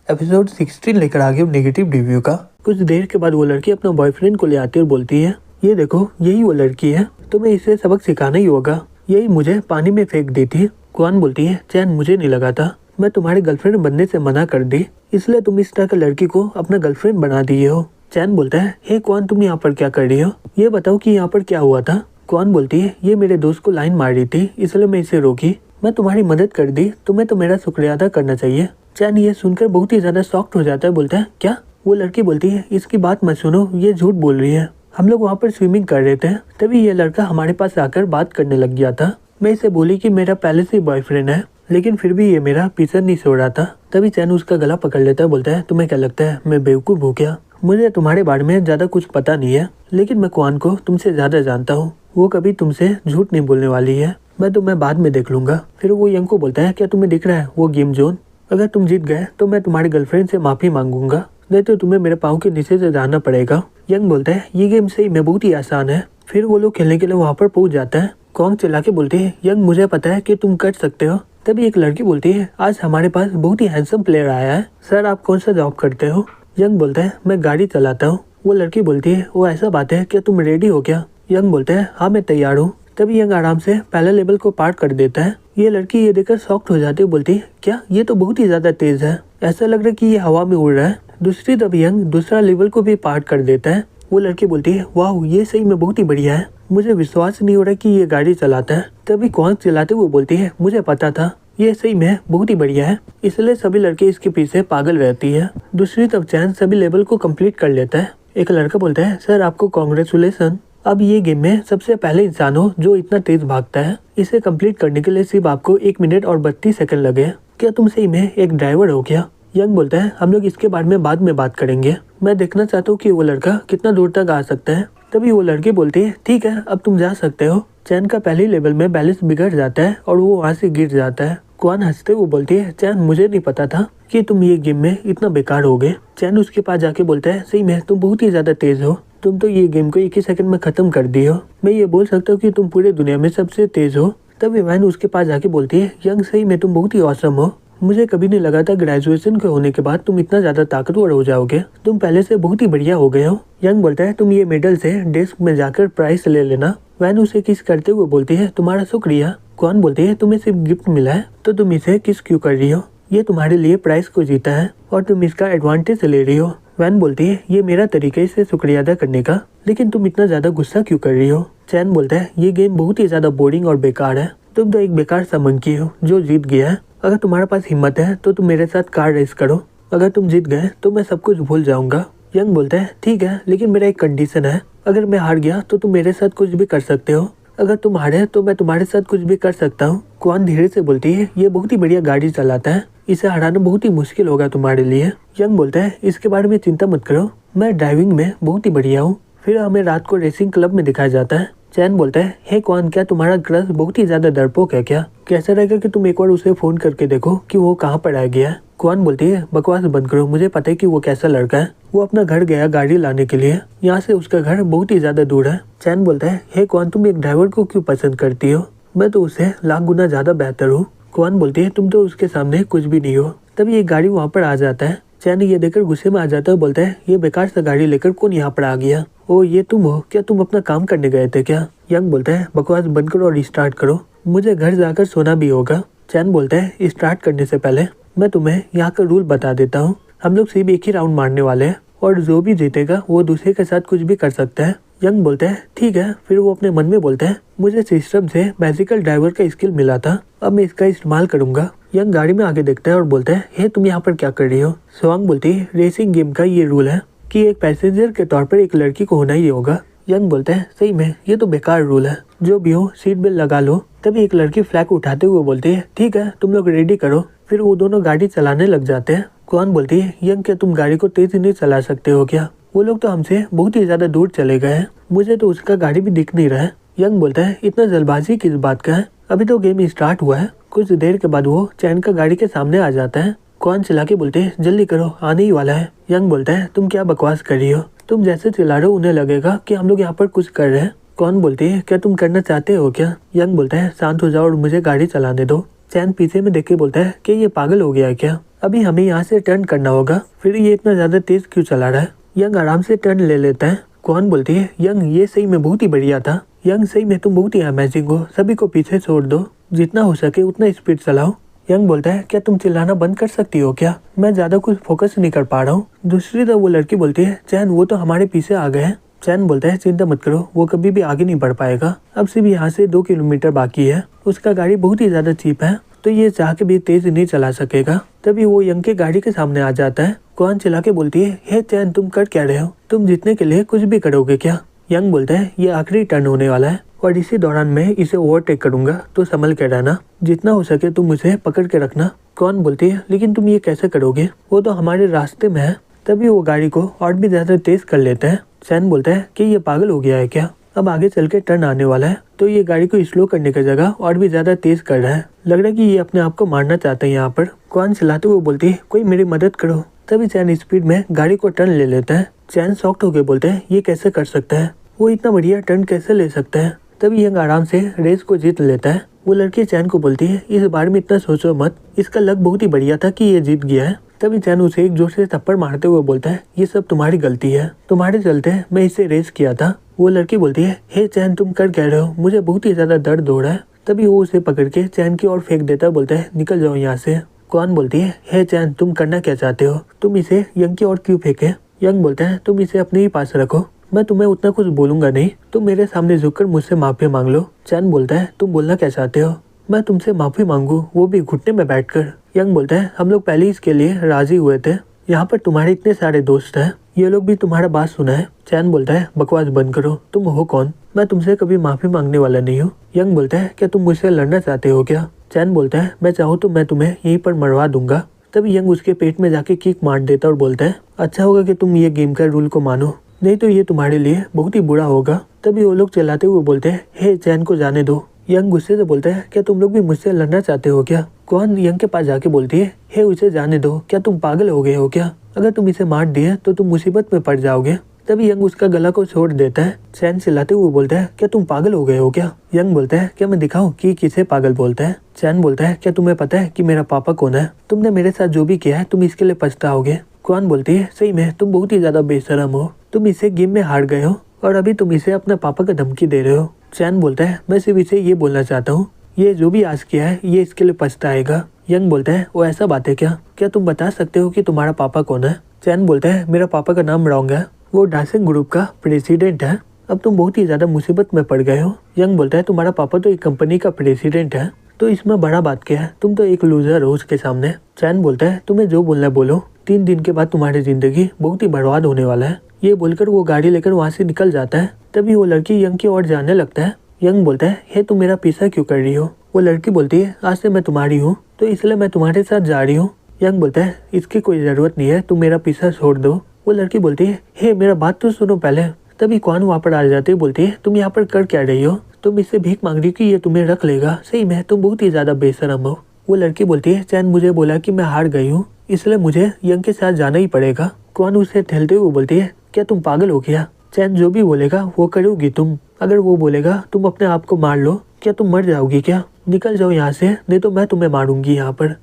Episode 16 लेकर आ गए negative review का। कुछ देर के बाद वो लड़की अपना बॉयफ्रेंड को ले आती है और बोलती है, ये देखो यही वो लड़की है, तुम्हें इसे सबक सिखाना ही होगा, यही मुझे पानी में फेंक दी थी। क्वान बोलती है, चैन मुझे नहीं लगा था, मैं तुम्हारे गर्लफ्रेंड बनने से मना कर दी, इसलिए तुम इस तरह की लड़की को अपना गर्लफ्रेंड बना दिए हो। चैन बोलता है, हे क्वान तुम यहाँ पर क्या कर रही हो, ये बताओ कि यहाँ पर क्या हुआ था। क्वान बोलती है, ये मेरे दोस्त को लाइन मार रही थी इसलिए मैं इसे रोकी, मैं तुम्हारी मदद कर दी, तुम्हें तो मेरा शुक्रिया अदा करना चाहिए। चैन ये सुनकर बहुत ही ज्यादा शॉक्ड हो जाता है, बोलता है क्या। वो लड़की बोलती है, इसकी बात मत सुनो, ये झूठ बोल रही है, हम लोग वहाँ पर स्विमिंग कर रहे थे, तभी ये लड़का हमारे पास आकर बात करने लग गया था। मैं इसे बोली कि मेरा पहले से बॉयफ्रेंड है, लेकिन फिर भी ये मेरा पीछा नहीं छोड़ रहा था। तभी चैन उसका गला पकड़ लेता है, बोलता है तुम्हें क्या लगता है मैं बेवकूफ़ हूँ क्या, मुझे तुम्हारे बारे में ज्यादा कुछ पता नहीं है, लेकिन मैं क्वान को तुमसे ज्यादा जानता हूँ, वो कभी तुमसे झूठ नहीं बोलने वाली है, मैं तुम्हें बाद में देख लूंगा। फिर वो यंग को बोलता है, क्या तुम्हें दिख रहा है वो गेम जोन, अगर तुम जीत गए तो मैं तुम्हारे गर्लफ्रेंड से माफी मांगूंगा, नहीं तो तुम्हें मेरे पाँव के नीचे से जाना पड़ेगा। यंग बोलता है, ये गेम सही में बहुत ही आसान है। फिर वो लोग खेलने के लिए वहाँ पर पहुंच जाता है। कॉन्ग चिल्ला के बोलती है, यंग मुझे पता है कि तुम कर सकते हो। तभी एक लड़की बोलती है, आज हमारे पास बहुत ही हैंडसम प्लेयर आया है, सर आप कौन सा जॉब करते हो। यंग बोलता है, मैं गाड़ी चलाता हूँ। वो लड़की बोलती है, वो ऐसा बात है, क्या तुम रेडी हो क्या। यंग बोलता है, हाँ मैं तैयार हूँ। तभी यंग आराम से पहले लेवल को पार कर देता है। ये लड़की ये देखकर शॉक्ड हो जाती है, बोलती है, क्या ये तो बहुत ही ज्यादा तेज है, ऐसा लग रहा है कि ये हवा में उड़ रहा है। दूसरी तरफ यंग दूसरा लेवल को भी पार कर देता है। वो लड़की बोलती है, वाह ये सही में बहुत ही बढ़िया है, मुझे विश्वास नहीं हो रहा कि ये गाड़ी चलाता है। तभी कौन चलाते हुए बोलती है, मुझे पता था, ये सही में बहुत ही बढ़िया है, इसलिए सभी लड़के इसके पीछे पागल रहती है। दूसरी तरफ चैन सभी लेवल को कंप्लीट कर लेता है। एक लड़का बोलता है, सर आपको कांग्रेचुलेसन, अब ये गेम में सबसे पहले इंसान हो जो इतना तेज भागता है, इसे कंप्लीट करने के लिए सिर्फ आपको 1 मिनट और 32 सेकंड लगे, क्या तुम सही में एक ड्राइवर हो क्या। यंग बोलता है, हम लोग इसके बारे में बाद में बात करेंगे, मैं देखना चाहता हूँ कि वो लड़का कितना दूर तक आ सकता है। तभी वो लड़की बोलती है, ठीक है अब तुम जा सकते हो। चैन का पहले लेवल में बैलेंस बिगड़ जाता है और वो वहाँ से गिर जाता है। क्वान हंसते हुए बोलती है, चैन मुझे नहीं पता था कि तुम ये गेम में इतना बेकार होगे। चैन उसके पास जाके बोलता है, सही में तुम बहुत ही ज्यादा तेज हो, तुम तो ये गेम को 1 ही सेकंड में खत्म कर दी हो, मैं ये बोल सकता हूँ कि तुम पूरे दुनिया में सबसे तेज हो। तभी वैन उसके पास जाके बोलती है, यंग सही में तुम बहुत ही औसम हो, मुझे कभी नहीं लगा था ग्रेजुएशन के होने के बाद तुम इतना ज्यादा ताकतवर हो जाओगे, तुम पहले से बहुत ही बढ़िया हो गए हो। यंग बोलता है, तुम ये मेडल से डेस्क में जाकर प्राइज ले लेना। वैन उसे किस करते हुए बोलती है, तुम्हारा शुक्रिया। कौन बोलती है, तुम्हें सिर्फ गिफ्ट मिला है तो तुम इसे किस क्यों कर रही हो, ये तुम्हारे लिए प्राइज को जीता है और तुम इसका एडवांटेज ले रही हो। वैन बोलती है, ये मेरा तरीका इसे शुक्रिया अदा करने का, लेकिन तुम इतना ज्यादा गुस्सा क्यों कर रही हो। चैन बोलता है, ये गेम बहुत ही ज्यादा बोरिंग और बेकार है, तुम तो एक बेकार सा मंकी हो जो जीत गया है, अगर तुम्हारे पास हिम्मत है तो तुम मेरे साथ कार रेस करो, अगर तुम जीत गए तो मैं सब कुछ भूल जाऊंगा। यंग बोलता है, ठीक है लेकिन मेरा एक कंडीशन है, अगर मैं हार गया तो तुम मेरे साथ कुछ भी कर सकते हो, अगर तुम हारे तो मैं तुम्हारे साथ कुछ भी कर सकता हूँ। क्वान धीरे से बोलती है, ये बहुत ही बढ़िया गाड़ी चलाता है, इसे हराना बहुत ही मुश्किल होगा तुम्हारे लिए। यंग बोलता है, इसके बारे में चिंता मत करो, मैं ड्राइविंग में बहुत ही बढ़िया हूँ। फिर हमें रात को रेसिंग क्लब में दिखाया जाता है। चैन बोलता है, हे क्वान क्या तुम्हारा क्रश बहुत ही ज्यादा डरपोक है क्या, कैसा रहेगा कि तुम एक बार उसे फोन करके देखो कि वो कहाँ पर आ गया है। क्वान बोलती है, बकवास बंद करो, मुझे पता है कि वो कैसा लड़का है, वो अपना घर गया गाड़ी लाने के लिए, यहाँ से उसका घर बहुत ही ज्यादा दूर है। चैन बोलता है, हे क्वान तुम एक ड्राइवर को क्यों पसंद करती हो, मैं तो उससे लाख गुना ज्यादा बेहतर हूँ। क्वान बोलती है, तुम तो उसके सामने कुछ भी नहीं हो। तभी एक गाड़ी वहाँ पर आ जाता है। चैन ये देखकर गुस्से में आ जाता है, बोलता है, ये बेकार सा गाड़ी लेकर कौन यहाँ पर आ गया, ओ ये तुम हो क्या, तुम अपना काम करने गए थे क्या। यंग बोलता है, बकवास बंद करो और स्टार्ट करो, मुझे घर जाकर सोना भी होगा। चैन बोलता है, स्टार्ट करने से पहले मैं तुम्हें यहाँ का रूल बता देता हूँ, हम लोग सिर्फ एक ही राउंड मारने वाले हैं और जो भी जीतेगा वो दूसरे के साथ कुछ भी कर सकता है। यंग बोलता है, ठीक है। फिर वो अपने मन में बोलता है, मुझे सिस्टम से मैजिकल ड्राइवर का स्किल मिला था, अब मैं इसका इस्तेमाल करूंगा। यंग गाड़ी में आगे देखता है और बोलता है, हे तुम यहाँ पर क्या कर रही हो। स्वांग बोलती है, रेसिंग गेम का ये रूल है कि एक पैसेंजर के तौर पर एक लड़की को होना ही होगा। यंग बोलता है, सही में ये तो बेकार रूल है, जो भी हो सीट बेल्ट लगा लो। तभी एक लड़की फ्लैग उठाते हुए बोलती है, ठीक है तुम लोग रेडी करो। फिर वो दोनों गाड़ी चलाने लग जाते हैं। कौन बोलती है, यंग क्या तुम गाड़ी को तेज नहीं चला सकते हो क्या, वो लोग तो हमसे बहुत ही ज्यादा दूर चले गए हैं, मुझे तो उसका गाड़ी भी दिख नहीं रहा है। यंग बोलता है, इतना जल्दबाजी किस बात का है, अभी तो गेम स्टार्ट हुआ है। कुछ देर के बाद वो चैन का गाड़ी के सामने आ जाता है। कौन चिल्ला के बोलते है, जल्दी करो आने ही वाला है। यंग बोलता है, तुम क्या बकवास कर रही हो, तुम जैसे चिल्ला रहे हो उन्हें लगेगा कि हम लोग यहाँ पर कुछ कर रहे हैं। कौन बोलती है, क्या तुम करना चाहते हो क्या। यंग बोलता है, शांत हो जाओ और मुझे गाड़ी चलाने दो। चैन पीछे में देख के बोलता है कि ये पागल हो गया है क्या। अभी हमें यहाँ से टर्न करना होगा, फिर ये इतना ज्यादा तेज क्यों चला रहा है। यंग आराम से टर्न ले लेता है। कौन बोलती है, यंग ये सही में बहुत ही बढ़िया था। यंग सही में तुम बहुत ही अमेजिंग हो, सभी को पीछे छोड़ दो, जितना हो सके उतना स्पीड चलाओ। यंग बोलता है, क्या तुम चिल्लाना बंद कर सकती हो क्या, मैं ज्यादा कुछ फोकस नहीं कर पा रहा हूँ। दूसरी तरफ वो लड़की बोलती है, चैन वो तो हमारे पीछे आ गए हैं। चैन बोलता है, चिंता मत करो, वो कभी भी आगे नहीं बढ़ पाएगा, अब सिर्फ यहाँ से 2 किलोमीटर बाकी है। उसका गाड़ी बहुत ही ज्यादा चीप है, तो ये चाह के भी तेज नहीं चला सकेगा। तभी वो यंग के गाड़ी के सामने आ जाता है। कौन चिल्ला के बोलती है, हे चैन तुम कर क्या रहे हो, तुम जीतने के लिए कुछ भी करोगे क्या। यंग बोलता है, ये आखिरी टर्न होने वाला है और इसी दौरान मैं इसे ओवरटेक करूंगा, तो संभल के रहना, जितना हो सके तुम मुझे पकड़ के रखना। कौन बोलती है, लेकिन तुम ये कैसे करोगे, वो तो हमारे रास्ते में है। तभी वो गाड़ी को और भी ज्यादा तेज कर लेता है। चैन बोलता है कि ये पागल हो गया है क्या, अब आगे चल के टर्न आने वाला है, तो ये गाड़ी को स्लो करने की जगह और भी ज्यादा तेज कर रहा है। लग रहा है कि ये अपने आप को मारना चाहता है यहाँ पर। कौन चलाते हुए बोलती है, कोई मेरी मदद करो। तभी चैन स्पीड में गाड़ी को टर्न ले लेता है। चैन शॉक्ड होकर बोलते हैं, ये कैसे कर सकता है, वो इतना बढ़िया टर्न कैसे ले सकता है। तभी यंग आराम से रेस को जीत लेता है। वो लड़की चैन को बोलती है, इस बारे में इतना सोचो मत, इसका लक बहुत ही बढ़िया था कि ये जीत गया है। तभी चैन उसे एक जोर से थप्पड़ मारते हुए बोलता है, ये सब तुम्हारी गलती है, तुम्हारे चलते मैं इसे रेस किया था। वो लड़की बोलती है, हे चैन तुम कर कह रहे हो, मुझे बहुत ही ज्यादा दर्द हो रहा है। तभी वो उसे पकड़ के चैन की ओर फेंक देता है, बोलता है, निकल जाओ यहाँ से। कौन बोलती है, हे चैन तुम करना क्या चाहते हो, तुम इसे यंग की ओर क्यों फेंके। यंग बोलता है, तुम इसे अपने ही पास रखो, मैं तुम्हें उतना कुछ बोलूंगा नहीं, तुम मेरे सामने झुककर मुझसे माफी मांग लो। चैन बोलता है, तुम बोलना क्या चाहते हो, मैं तुमसे माफी मांगू, वो भी घुटने में बैठकर। यंग बोलता है, हम लोग पहले इसके लिए राजी हुए थे, यहाँ पर तुम्हारे इतने सारे दोस्त हैं, ये लोग भी तुम्हारा बात सुना है। चैन बोलता है, बकवास बंद करो, तुम हो कौन, मैं तुमसे कभी माफी मांगने वाला नहीं हूँ। यंग बोलता है, क्या तुम मुझसे लड़ना चाहते हो क्या। चैन बोलता है, मैं चाहूँ तो मैं तुम्हें यहीं पर मरवा दूंगा। तभी यंग उसके पेट में जाके किक मार देता और बोलता है, अच्छा होगा कि तुम ये गेम का रूल को मानो, नहीं तो ये तुम्हारे लिए बहुत ही बुरा होगा। तभी वो लोग चिल्लाते हुए बोलते हैं, हे चैन को जाने दो। यंग गुस्से से बोलता है, क्या तुम लोग भी मुझसे लड़ना चाहते हो क्या। कौन यंग के पास जाके बोलती है, हे उसे जाने दो, क्या तुम पागल हो गए हो क्या, अगर तुम इसे मार दिए तो तुम मुसीबत में पड़ जाओगे। तभी यंग उसका गला को छोड़ देता है। चैन चिल्लाते हुए बोलता है, क्या तुम पागल हो गए हो क्या। यंग बोलता है, क्या मैं दिखाऊं कि किसे पागल बोलता है। चैन बोलता है, क्या तुम्हें पता है कि मेरा पापा कौन है, तुमने मेरे साथ जो भी किया है तुम इसके लिए पछताओगे। कौन बोलती है, सही में तुम बहुत ही ज्यादा बेशरम हो, तुम इसे गेम में हार गए हो और अभी तुम इसे अपने पापा का धमकी दे रहे हो। चैन बोलता है, मैं सिर्फ इसे ये बोलना चाहता हूँ, ये जो भी आज किया है ये इसके लिए पछताएगा। यंग बोलता है, वो ऐसा बात है क्या तुम बता सकते हो कि तुम्हारा पापा कौन है। चैन बोलता है, मेरा पापा का नाम रॉन्ग है, वो डांसिंग ग्रुप का प्रेसिडेंट है, अब तुम बहुत ही ज्यादा मुसीबत में पड़ गए हो। यंग बोलता है, तुम्हारा पापा तो एक कंपनी का प्रेसिडेंट है, तो इसमें बड़ा बात क्या है, तुम तो एक लूजर हो उसके सामने। चैन बोलता है, तुम्हें जो बोलना बोलो, 3 दिन के बाद तुम्हारी जिंदगी बहुत ही बर्बाद होने वाला है। ये बोलकर वो गाड़ी लेकर वहाँ से निकल जाता है। तभी वो लड़की यंग की ओर जाने लगता है। यंग बोलता है, हे तुम मेरा पीछा क्यों कर रही हो। वो लड़की बोलती है, आज से मैं तुम्हारी हूँ, तो इसलिए मैं तुम्हारे साथ जा रही हूँ। यंग बोलता है, इसकी कोई जरूरत नहीं है, तुम मेरा पीछा छोड़ दो। वो लड़की बोलती है, हे मेरा बात तो सुनो पहले। तभी कौन वहाँ पर आ जाती है, बोलती है, तुम यहाँ पर कर क्या रही हो, तुम इससे भीख मांग रही हो कि ये तुम्हें रख लेगा, सही में तुम बहुत ही ज्यादा बेशरम हो। वो लड़की बोलती है, चैन मुझे बोला कि मैं हार गई हूँ, इसलिए मुझे यंग के साथ जाना ही पड़ेगा। कौन उसे ठेलते हुए बोलती है, क्या तुम पागल हो गया, चैन जो भी बोलेगा वो करोगी तुम, अगर वो बोलेगा तुम अपने आप को मार लो, क्या तुम मर जाओगी क्या, निकल जाओ यहाँ से, नहीं तो मैं तुम्हें मारूंगी यहाँ पर।